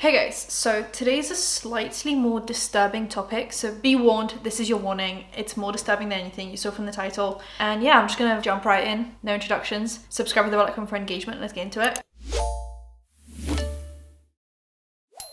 Hey guys, so today's a slightly more disturbing topic, so be warned, this is your warning. It's more disturbing than anything you saw from the title. And yeah, I'm just gonna jump right in, no introductions. Subscribe with the bell icon for engagement, let's get into it.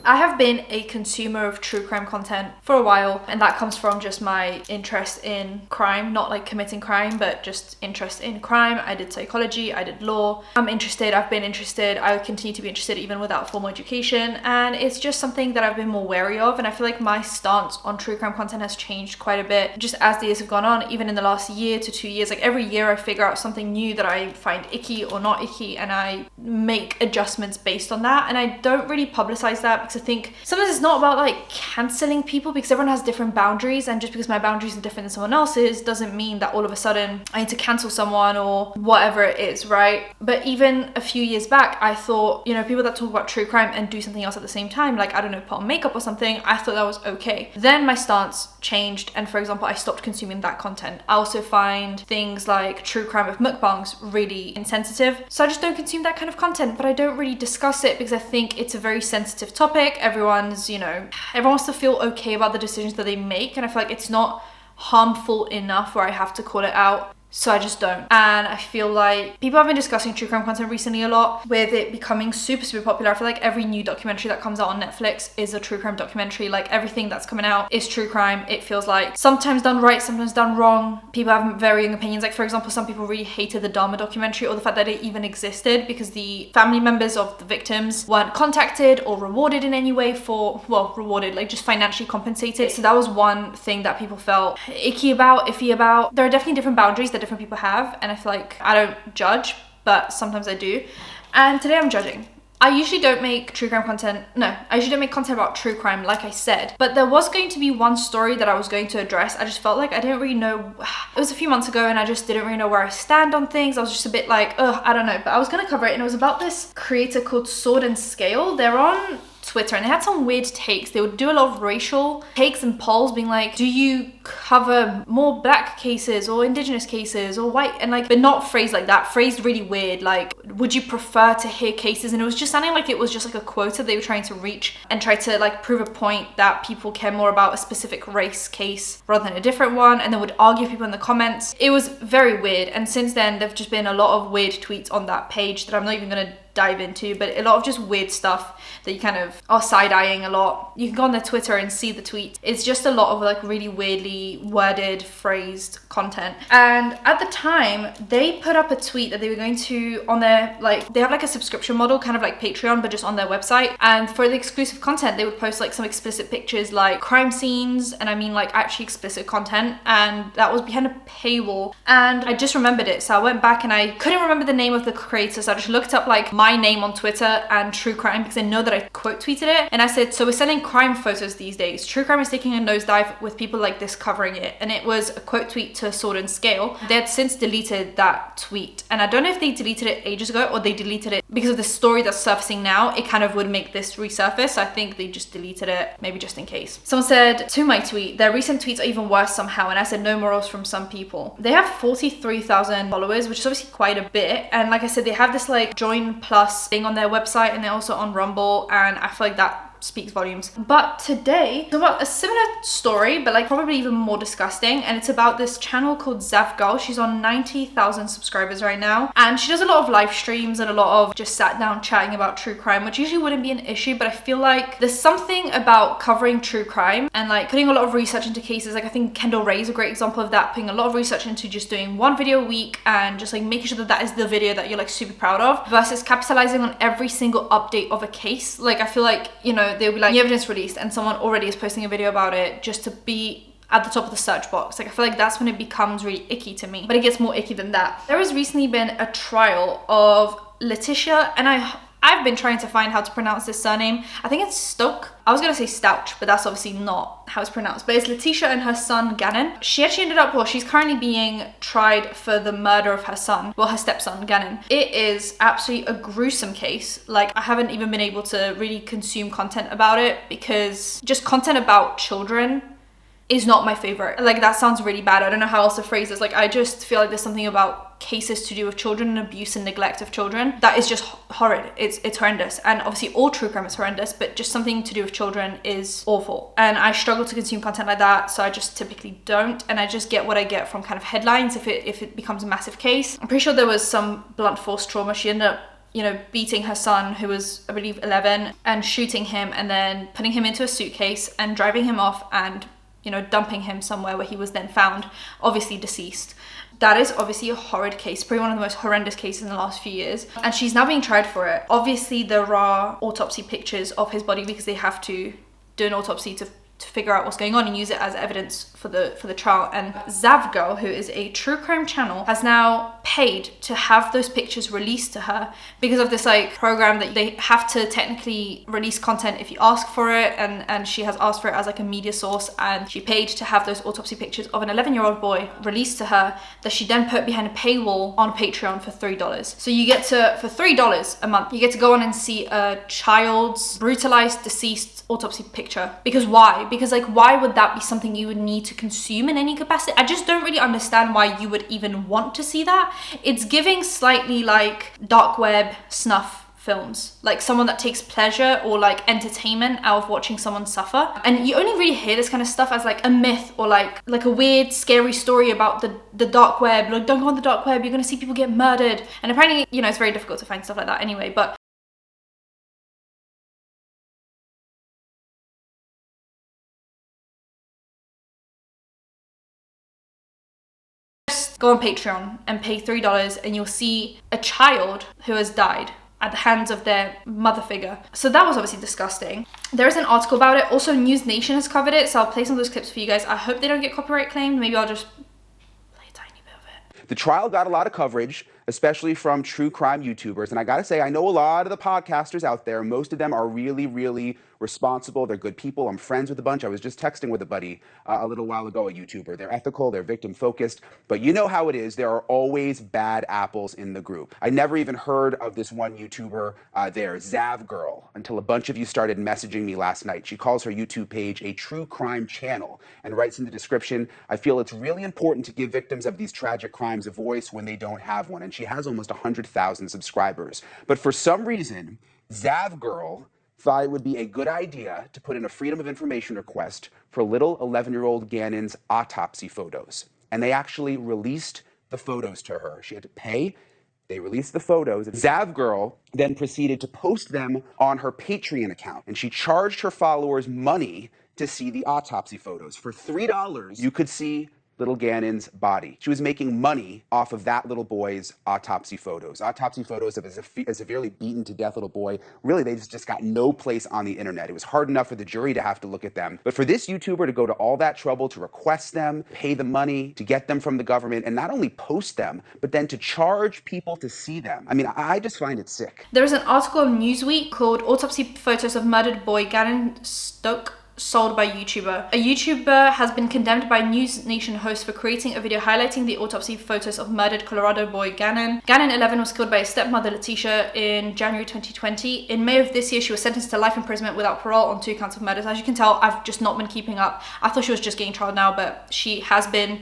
I have been a consumer of true crime content for a while, and that comes from just my interest in crime, not like committing crime, but just interest in crime. I did psychology, I did law. I've been interested, I would continue to be interested even without formal education, and it's just something that I've been more wary of, and I feel like my stance on true crime content has changed quite a bit just as the years have gone on. Even in the last year to 2 years, like every year I figure out something new that I find icky or not icky, and I make adjustments based on that, and I don't really publicize that because I think sometimes it's not about like canceling people, because everyone has different boundaries, and just because my boundaries are different than someone else's doesn't mean that all of a sudden I need to cancel someone or whatever it is, right? But even a few years back, I thought, you know, people that talk about true crime and do something else at the same time, like I don't know, put on makeup or something, I thought that was okay. Then my stance changed, and for example, I stopped consuming that content. I also find things like true crime with mukbangs really insensitive, so I just don't consume that kind of content. But I don't really discuss it because I think it's a very sensitive topic. Everyone wants to feel okay about the decisions that they make, and I feel like it's not harmful enough where I have to call it out. So I just don't. And I feel like people have been discussing true crime content recently a lot, with it becoming super popular. I feel like every new documentary that comes out on Netflix is a true crime documentary. Like everything that's coming out is true crime. It feels like sometimes done right, sometimes done wrong. People have varying opinions. Like for example, some people really hated the Dharma documentary, or the fact that it even existed, because the family members of the victims weren't contacted or rewarded in any way for, well, rewarded, like just financially compensated. So that was one thing that people felt iffy about. There are definitely different boundaries that different people have, and I feel like I don't judge, but sometimes I do. And today I'm judging. I usually don't make content about true crime, like I said, but there was going to be one story that I was going to address. I just felt like I didn't really know. It was a few months ago, and I just didn't really know where I stand on things. I was just a bit like, I don't know, but I was gonna cover it, and it was about this creator called Sword and Scale. They're on Twitter, and they had some weird takes. They would do a lot of racial takes and polls, being like, do you cover more black cases or indigenous cases or white, and like, but not phrased like that, phrased really weird, like, would you prefer to hear cases? And it was just sounding like it was just like a quota they were trying to reach and try to like prove a point that people care more about a specific race case rather than a different one, and then would argue people in the comments. It was very weird, and since then there've just been a lot of weird tweets on that page that I'm not even gonna dive into, but a lot of just weird stuff that you kind of are side-eyeing a lot. You can go on their Twitter and see the tweet. It's just a lot of like really weirdly worded, phrased content. And at the time, they put up a tweet that they were going to, on their, like, they have like a subscription model, kind of like Patreon, but just on their website. And for the exclusive content, they would post like some explicit pictures, like crime scenes, and I mean like actually explicit content, and that was behind a paywall. And I just remembered it, so I went back and I couldn't remember the name of the creator, so I just looked up like my name on Twitter and true crime, because I know that I quote tweeted it, and I said, so we're selling crime photos these days. True crime is taking a nosedive with people like this covering it. And it was a quote tweet to Sword and Scale. They had since deleted that tweet, and I don't know if they deleted it ages ago or they deleted it because of the story that's surfacing now. It kind of would make this resurface, so I think they just deleted it, maybe just in case. Someone said to my tweet, their recent tweets are even worse somehow, and I said no morals from some people. They have 43,000 followers, which is obviously quite a bit, and like I said, they have this like join plus thing on their website, and they're also on Rumble, and I feel like that speaks volumes. But today it's about a similar story, but like probably even more disgusting, and it's about this channel called Zaf Girl. She's on 90,000 subscribers right now, and she does a lot of live streams and a lot of just sat down chatting about true crime, which usually wouldn't be an issue, but I feel like there's something about covering true crime and like putting a lot of research into cases. Like I think Kendall Ray is a great example of that, putting a lot of research into just doing one video a week and just like making sure that that is the video that you're like super proud of, versus capitalizing on every single update of a case. Like I feel like, you know, they'll be like, new evidence released, and someone already is posting a video about it just to be at the top of the search box. Like I feel like that's when it becomes really icky to me, but it gets more icky than that. There has recently been a trial of Leticia, and I've been trying to find how to pronounce this surname. I think it's Stoke. I was gonna say Stouch, but that's obviously not how it's pronounced. But it's Leticia and her son Gannon. She actually ended up, well, she's currently being tried for the murder of her son, well, her stepson Gannon. It is absolutely a gruesome case. Like I haven't even been able to really consume content about it, because just content about children is not my favorite. Like that sounds really bad. I don't know how else to phrase this. Like I just feel like there's something about cases to do with children and abuse and neglect of children. That is just horrid. It's horrendous. And obviously all true crime is horrendous, but just something to do with children is awful. And I struggle to consume content like that, so I just typically don't. And I just get what I get from kind of headlines if it becomes a massive case. I'm pretty sure there was some blunt force trauma. She ended up, you know, beating her son, who was, I believe, 11, and shooting him, and then putting him into a suitcase and driving him off and, you know, dumping him somewhere where he was then found, obviously deceased. That is obviously a horrid case, probably one of the most horrendous cases in the last few years. And she's now being tried for it. Obviously, there are autopsy pictures of his body because they have to do an autopsy to figure out what's going on and use it as evidence for the trial. And Zav Girl, who is a true crime channel, has now paid to have those pictures released to her because of this like program that they have to technically release content if you ask for it, and she has asked for it as like a media source, and she paid to have those autopsy pictures of an 11-year-old boy released to her that she then put behind a paywall on Patreon for $3. So you get to, for $3 a month, you get to go on and see a child's brutalized, deceased autopsy picture. Because why? Because like, why would that be something you would need to consume in any capacity? I just don't really understand why you would even want to see that. It's giving slightly like dark web snuff films, like someone that takes pleasure or like entertainment out of watching someone suffer. And you only really hear this kind of stuff as like a myth or like a weird scary story about the dark web. Like, don't go on the dark web, you're gonna see people get murdered. And apparently, you know, it's very difficult to find stuff like that anyway, but go on Patreon and pay $3 and you'll see a child who has died at the hands of their mother figure. So that was obviously disgusting. There is an article about it. Also, News Nation has covered it, so I'll play some of those clips for you guys. I hope they don't get copyright claimed. Maybe I'll just play a tiny bit of it. The trial got a lot of coverage, especially from true crime YouTubers. And I gotta say, I know a lot of the podcasters out there. Most of them are really, really responsible. They're good people. I'm friends with a bunch. I was just texting with a buddy a little while ago, a YouTuber. They're ethical, they're victim focused, but you know how it is. There are always bad apples in the group. I never even heard of this one YouTuber there, Zav Girl, until a bunch of you started messaging me last night. She calls her YouTube page a true crime channel and writes in the description, "I feel it's really important to give victims of these tragic crimes a voice when they don't have one." And she has almost 100,000 subscribers. But for some reason, Zav Girl thought it would be a good idea to put in a Freedom of Information request for little 11-year-old Gannon's autopsy photos. And they actually released the photos to her. She had to pay. They released the photos. Zav Girl then proceeded to post them on her Patreon account. And she charged her followers money to see the autopsy photos. For $3, you could see little Gannon's body. She was making money off of that little boy's autopsy photos. Autopsy photos of a severely beaten to death little boy. Really, they've just got no place on the internet. It was hard enough for the jury to have to look at them. But for this YouTuber to go to all that trouble to request them, pay the money, to get them from the government, and not only post them, but then to charge people to see them. I mean, I just find it sick. There is an article on Newsweek called Autopsy Photos of Murdered Boy Gannon Stoke sold by YouTuber. A YouTuber has been condemned by News Nation host for creating a video highlighting the autopsy photos of murdered Colorado boy Gannon. Gannon, 11, was killed by his stepmother Leticia in January 2020. In May of this year, she was sentenced to life imprisonment without parole on 2 counts of murders. As you can tell, I've just not been keeping up. I thought she was just getting trial now, but she has been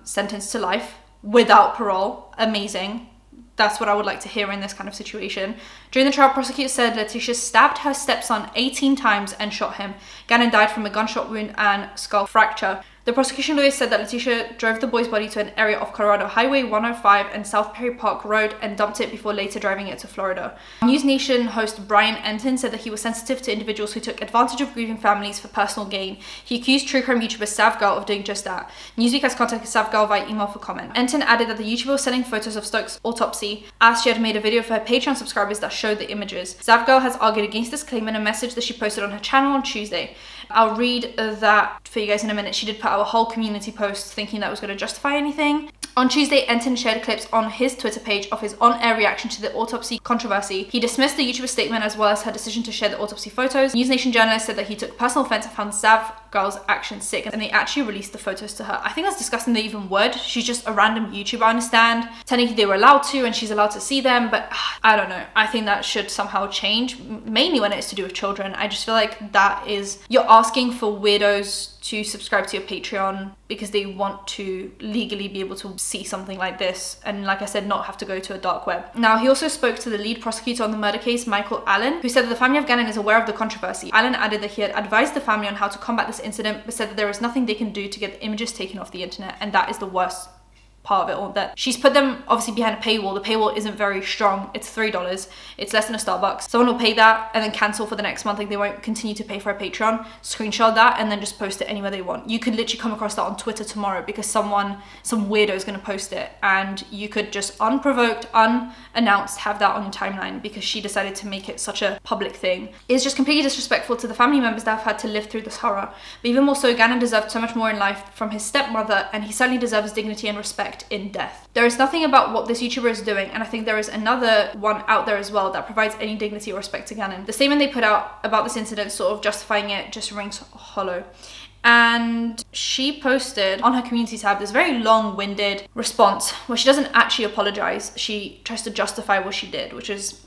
sentenced to life without parole. Amazing. That's what I would like to hear in this kind of situation. During the trial, prosecutors said Leticia stabbed her stepson 18 times and shot him. Gannon died from a gunshot wound and skull fracture. The prosecution lawyer said that Leticia drove the boy's body to an area of Colorado Highway 105 and South Perry Park Road and dumped it before later driving it to Florida. News Nation host Brian Enton said that he was sensitive to individuals who took advantage of grieving families for personal gain. He accused true crime YouTuber Zaf Girl of doing just that. Newsweek has contacted Zaf Girl via email for comment. Enton added that the YouTuber was sending photos of Stokes' autopsy as she had made a video for her Patreon subscribers that showed the images. Zaf Girl has argued against this claim in a message that she posted on her channel on Tuesday. I'll read that for you guys in a minute. She did put out a whole community post thinking that was going to justify anything. On Tuesday, Enton shared clips on his Twitter page of his on-air reaction to the autopsy controversy. He dismissed the YouTuber's statement as well as her decision to share the autopsy photos. News Nation journalist said that he took personal offense and found Zav Girl's actions sick, and they actually released the photos to her. I think that's disgusting they even would. She's just a random YouTuber, I understand. Technically they were allowed to and she's allowed to see them, but I don't know. I think that should somehow change, mainly when it's to do with children. I just feel like that is, you're asking for weirdos to subscribe to your Patreon because they want to legally be able to see something like this and, like I said, not have to go to a dark web. Now, he also spoke to the lead prosecutor on the murder case, Michael Allen, who said that the family of Gannon is aware of the controversy. Allen added that he had advised the family on how to combat this incident, but said that there is nothing they can do to get the images taken off the internet, and that is the worst part of it all, that she's put them obviously behind a paywall. The paywall isn't very strong. It's $3. It's less than a Starbucks. Someone will pay that and then cancel for the next month. Like, they won't continue to pay for a Patreon. Screenshot that and then just post it anywhere they want. You could literally come across that on Twitter tomorrow because some weirdo is going to post it, and you could just unprovoked, unannounced have that on your timeline because she decided to make it such a public thing. It's just completely disrespectful to the family members that have had to live through this horror. But even more so, Gannon deserved so much more in life from his stepmother, and he certainly deserves dignity and respect in death. There is nothing about what this YouTuber is doing, and I think there is another one out there as well that provides any dignity or respect to Gannon. The statement they put out about this incident, sort of justifying it, just rings hollow. And she posted on her community tab this very long-winded response where she doesn't actually apologize. She tries to justify what she did, which is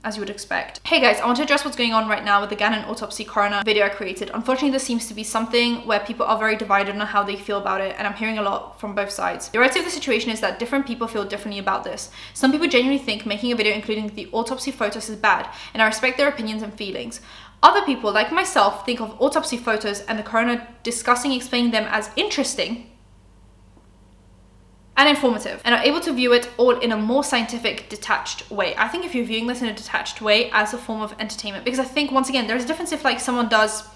as you would expect. Hey guys, I want to address what's going on right now with the Gannon autopsy coroner video I created. Unfortunately, this seems to be something where people are very divided on how they feel about it, and I'm hearing a lot from both sides. The reality of the situation is that different people feel differently about this. Some people genuinely think making a video including the autopsy photos is bad, and I respect their opinions and feelings. Other people, like myself, think of autopsy photos and the coroner discussing explaining them as interesting and informative, and are able to view it all in a more scientific, detached way. I think if you're viewing this in a detached way as a form of entertainment, because I think, once again, there's a difference if like someone does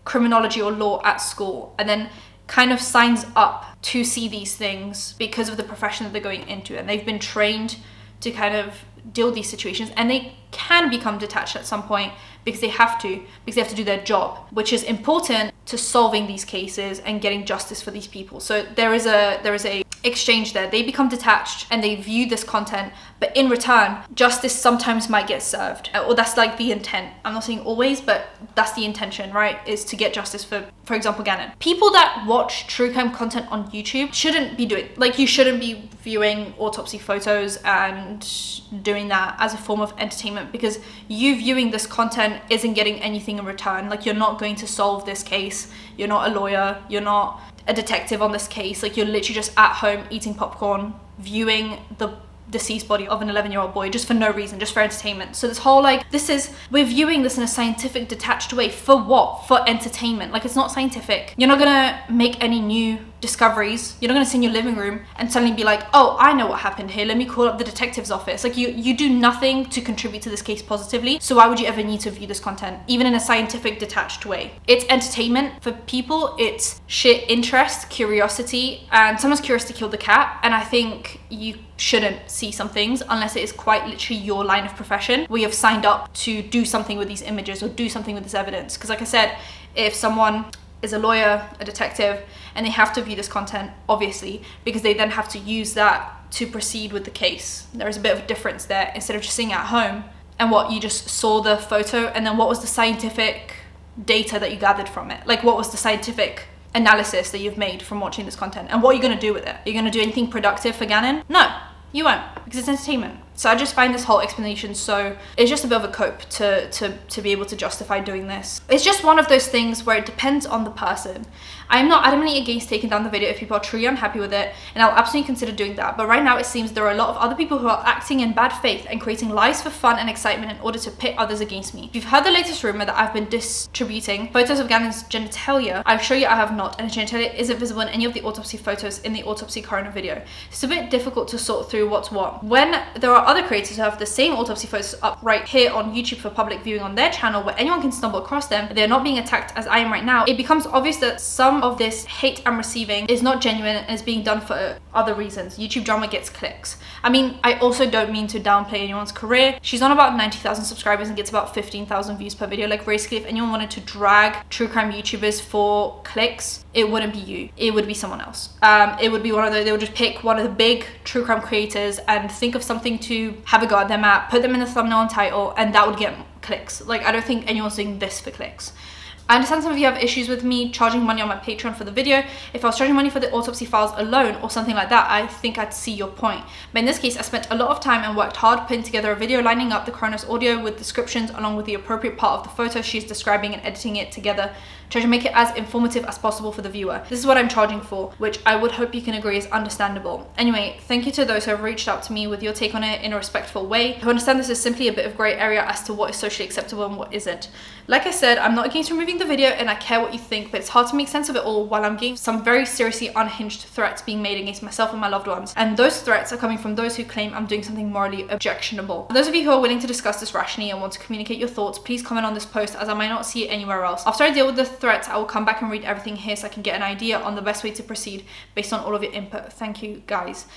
criminology or law at school and then kind of signs up to see these things because of the profession that they're going into, and they've been trained to kind of deal with these situations, and they can become detached at some point because they have to do their job, which is important to solving these cases and getting justice for these people. So there is a exchange there. They become detached and they view this content, but in return, justice sometimes might get served, or that's like the intent. I'm not saying always, but that's the intention, right? Is to get justice for example, Gannon. People that watch true crime content on YouTube shouldn't be doing, like, you shouldn't be viewing autopsy photos and doing that as a form of entertainment, because you viewing this content isn't getting anything in return. Like, you're not going to solve this case. You're not a lawyer. You're not a detective on this case. Like, you're literally just at home eating popcorn, viewing the deceased body of an 11-year-old boy just for no reason, just for entertainment. So this whole, like, we're viewing this in a scientific, detached way. For what? For entertainment. Like, it's not scientific. You're not gonna make any new discoveries. You're not gonna sit in your living room and suddenly be like, oh, I know what happened here, let me call up the detective's office. Like, you do nothing to contribute to this case positively, so why would you ever need to view this content, even in a scientific, detached way? It's entertainment. For people, it's sheer interest, curiosity, and sometimes curious to kill the cat. And I think you shouldn't see some things unless it is quite literally your line of profession, where you've signed up to do something with these images or do something with this evidence. Because like I said, if someone is a lawyer, a detective, and they have to view this content, obviously, because they then have to use that to proceed with the case. There is a bit of a difference there, instead of just sitting at home and what you just saw the photo, and then what was the scientific data that you gathered from it? Like, what was the scientific analysis that you've made from watching this content, and what are you going to do with it? Are you going to do anything productive for Gannon? No, you won't, because it's entertainment. So I just find this whole explanation it's just a bit of a cope to be able to justify doing this. It's just one of those things where it depends on the person. I am not adamantly against taking down the video if people are truly unhappy with it, and I'll absolutely consider doing that. But right now it seems there are a lot of other people who are acting in bad faith and creating lies for fun and excitement in order to pit others against me. If you've heard the latest rumor that I've been distributing photos of Gannon's genitalia, I'll show you I have not, and his genitalia isn't visible in any of the autopsy photos in the autopsy coroner video. It's a bit difficult to sort through what's what. When there are other creators who have the same autopsy photos up right here on YouTube for public viewing on their channel, where anyone can stumble across them, they're not being attacked as I am right now, it becomes obvious that some of this hate I'm receiving is not genuine and is being done for other reasons. YouTube drama gets clicks. I mean, I also don't mean to downplay anyone's career. She's on about 90,000 subscribers and gets about 15,000 views per video. Like, basically, if anyone wanted to drag true crime YouTubers for clicks, it wouldn't be you. It would be someone else. It would be they would just pick one of the big true crime creators and think of something to have a go at them at, put them in the thumbnail and title, and that would get clicks. Like, I don't think anyone's doing this for clicks. I understand some of you have issues with me charging money on my Patreon for the video. If I was charging money for the autopsy files alone or something like that, I think I'd see your point. But in this case, I spent a lot of time and worked hard putting together a video lining up the coroner's audio with descriptions along with the appropriate part of the photo she's describing and editing it together, trying to make it as informative as possible for the viewer. This is what I'm charging for, which I would hope you can agree is understandable. Anyway, thank you to those who have reached out to me with your take on it in a respectful way, who understand this is simply a bit of grey area as to what is socially acceptable and what isn't. Like I said, I'm not against removing the video and I care what you think, but it's hard to make sense of it all while I'm getting some very seriously unhinged threats being made against myself and my loved ones. And those threats are coming from those who claim I'm doing something morally objectionable. For those of you who are willing to discuss this rationally and want to communicate your thoughts, please comment on this post as I might not see it anywhere else. After I deal with the threats, I will come back and read everything here so I can get an idea on the best way to proceed based on all of your input. Thank you guys.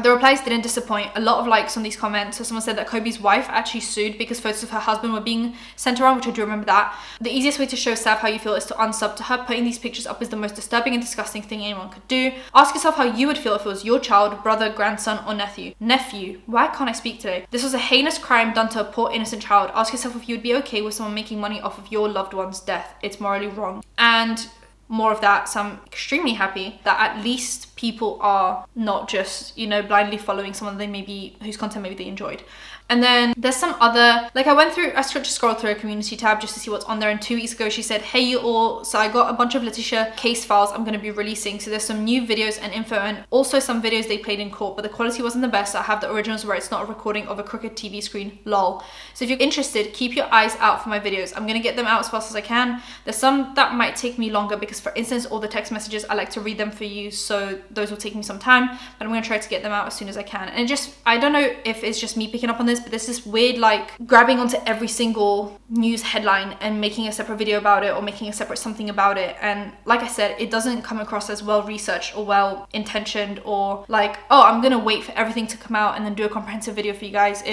The replies didn't disappoint. A lot of likes on these comments. So someone said that Kobe's wife actually sued because photos of her husband were being sent around, which I do remember that. The easiest way to show Sav how you feel is to unsub to her. Putting these pictures up is the most disturbing and disgusting thing anyone could do. Ask yourself how you would feel if it was your child, brother, grandson, or nephew. Nephew. Why can't I speak today? This was a heinous crime done to a poor innocent child. Ask yourself if you would be okay with someone making money off of your loved one's death. It's morally wrong. And more of that, so I'm extremely happy that at least people are not just, you know, blindly following someone they maybe whose content maybe they enjoyed. And then there's some other, like I just scrolled through a community tab just to see what's on there, and 2 weeks ago she said, hey you all, so I got a bunch of Leticia case files I'm going to be releasing. So there's some new videos and info and also some videos they played in court, but the quality wasn't the best. So I have the originals where it's not a recording of a crooked TV screen, lol. So if you're interested, keep your eyes out for my videos. I'm going to get them out as fast as I can. There's some that might take me longer because, for instance, all the text messages, I like to read them for you, so those will take me some time, but I'm going to try to get them out as soon as I can. And I don't know if it's just me picking up on this, but there's this weird like grabbing onto every single news headline and making a separate video about it or making a separate something about it. And like I said, it doesn't come across as well researched or well intentioned, or like, oh, I'm gonna wait for everything to come out and then do a comprehensive video for you guys.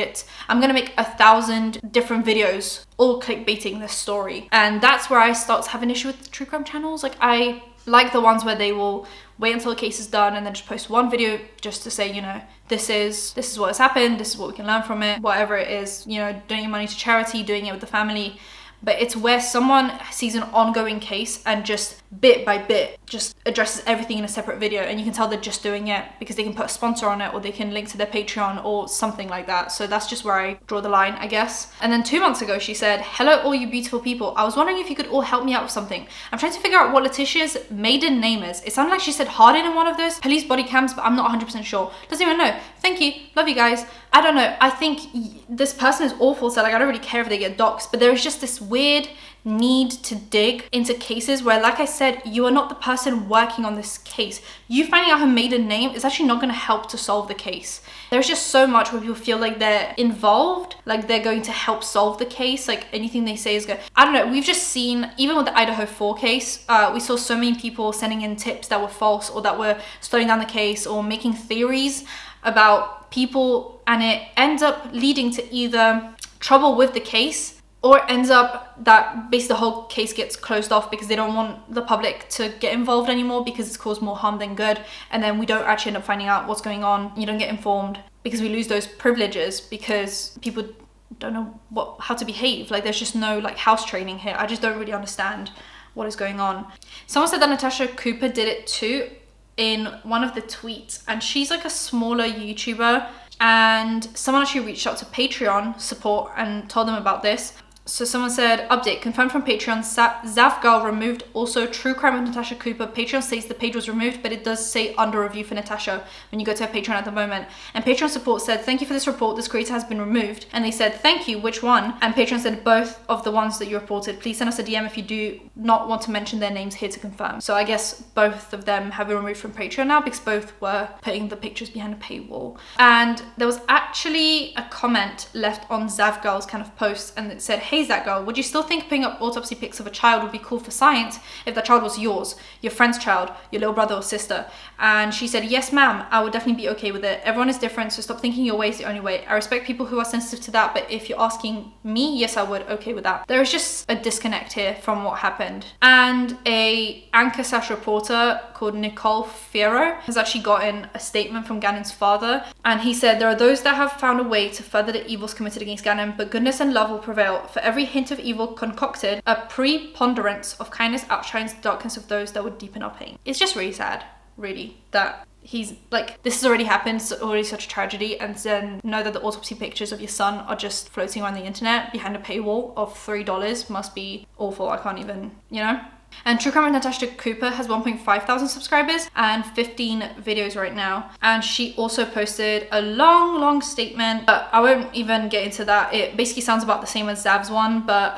I'm gonna make 1,000 different videos all clickbaiting this story. And that's where I start to have an issue with Trigram Channels. Like, I like the ones where they will wait until the case is done and then just post one video just to say, you know, this is what has happened, this is what we can learn from it, whatever it is, you know, donating money to charity, doing it with the family. But it's where someone sees an ongoing case and just bit by bit just addresses everything in a separate video, and you can tell they're just doing it because they can put a sponsor on it or they can link to their Patreon or something like that. So that's just where I draw the line, I guess. And then 2 months ago she said, hello all you beautiful people, I was wondering if you could all help me out with something. I'm trying to figure out what Leticia's maiden name is. It sounded like she said Hardin in one of those police body cams, but I'm not 100% sure. Doesn't even know. Thank you, love you guys. I don't know, I think this person is awful, so like I don't really care if they get doxxed, but there is just this weird need to dig into cases where, like I said, you are not the person working on this case. You finding out her maiden name is actually not going to help to solve the case. There's just so much where people feel like they're involved, like they're going to help solve the case, like anything they say is good. I don't know, we've just seen, even with the Idaho 4 case, we saw so many people sending in tips that were false or that were slowing down the case or making theories about people, and it ends up leading to either trouble with the case, or it ends up that basically the whole case gets closed off because they don't want the public to get involved anymore because it's caused more harm than good, and then we don't actually end up finding out what's going on. You don't get informed because we lose those privileges because people don't know how to behave. Like, there's just no like house training here. I just don't really understand what is going on. Someone said that Natasha Cooper did it too in one of the tweets, and she's like a smaller YouTuber, and someone actually reached out to Patreon support and told them about this. So someone said, update, confirmed from Patreon, Zaf Girl removed, also true crime with Natasha Cooper. Patreon states the page was removed, but it does say under review for Natasha when you go to her Patreon at the moment. And Patreon support said, thank you for this report, this creator has been removed. And they said, thank you, which one? And Patreon said, both of the ones that you reported. Please send us a DM if you do not want to mention their names here to confirm. So I guess both of them have been removed from Patreon now because both were putting the pictures behind a paywall. And there was actually a comment left on Zav Girl's kind of post, and it said, hey Zaf Girl, would you still think putting up autopsy pics of a child would be cool for science if that child was yours, your friend's child, your little brother or sister? And she said, yes ma'am, I would definitely be okay with it. Everyone is different, so stop thinking your way is the only way. I respect people who are sensitive to that, but if you're asking me, yes I would, okay with that. There is just a disconnect here from what happened. And a anchor/reporter called Nicole Fierro has actually gotten a statement from Gannon's father, and he said, there are those that have found a way to further the evils committed against Gannon, but goodness and love will prevail. For For every hint of evil concocted, a preponderance of kindness outshines the darkness of those that would deepen our pain. It's just really sad, really, that he's like, this has already happened, it's already such a tragedy, and then know that the autopsy pictures of your son are just floating around the internet behind a paywall of $3 must be awful. I can't even, you know? And True Crime with Natasha Cooper has 1.5 thousand subscribers and 15 videos right now. And she also posted a long statement, but I won't even get into that. It basically sounds about the same as Zav's one, but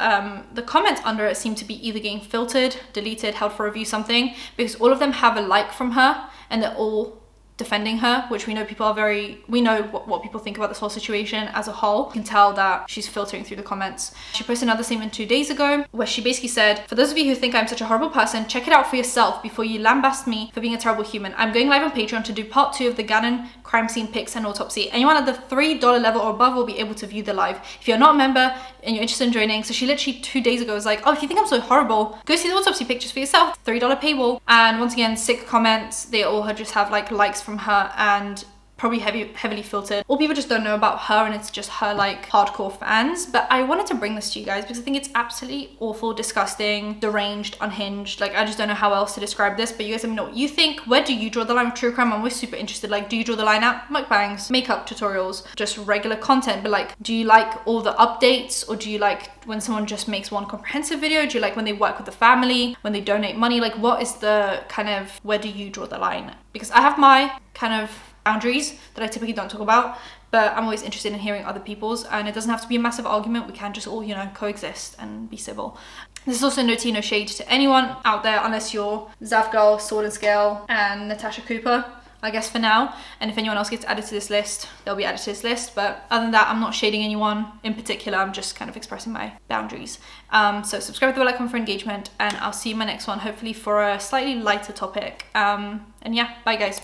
the comments under it seem to be either getting filtered, deleted, held for review, something, because all of them have a like from her and they're all defending her, which we know people are we know what people think about this whole situation as a whole. You can tell that she's filtering through the comments. She posted another statement 2 days ago where she basically said, for those of you who think I'm such a horrible person, check it out for yourself before you lambast me for being a terrible human. I'm going live on Patreon to do part 2 of the Gannon crime scene pics and autopsy. Anyone at the $3 level or above will be able to view the live. If you're not a member and you're interested in joining, so she literally 2 days ago was like, oh, if you think I'm so horrible, go see the autopsy pictures for yourself. $3 paywall. And once again, sick comments. They all just have like likes from her and probably heavily filtered, or people just don't know about her and it's just her like hardcore fans. But I wanted to bring this to you guys because I think it's absolutely awful, disgusting, deranged, unhinged. Like, I just don't know how else to describe this, but you guys let me know what you think. Where do you draw the line with true crime? I'm always super interested. Like, do you draw the line at mukbangs, makeup tutorials, just regular content? But like, do you like all the updates, or do you like when someone just makes one comprehensive video? Do you like when they work with the family, when they donate money? Like, what is the kind of, where do you draw the line? Because I have my kind of boundaries that I typically don't talk about, but I'm always interested in hearing other people's, and it doesn't have to be a massive argument. We can just all, you know, coexist and be civil. This is also no tea, no shade to anyone out there, unless you're Zaf Girl, Sword and Scale, and Natasha Cooper, I guess, for now. And if anyone else gets added to this list, they'll be added to this list. But other than that, I'm not shading anyone in particular. I'm just kind of expressing my boundaries. So subscribe to the bell icon for engagement, and I'll see you in my next one, hopefully for a slightly lighter topic. And yeah, bye guys.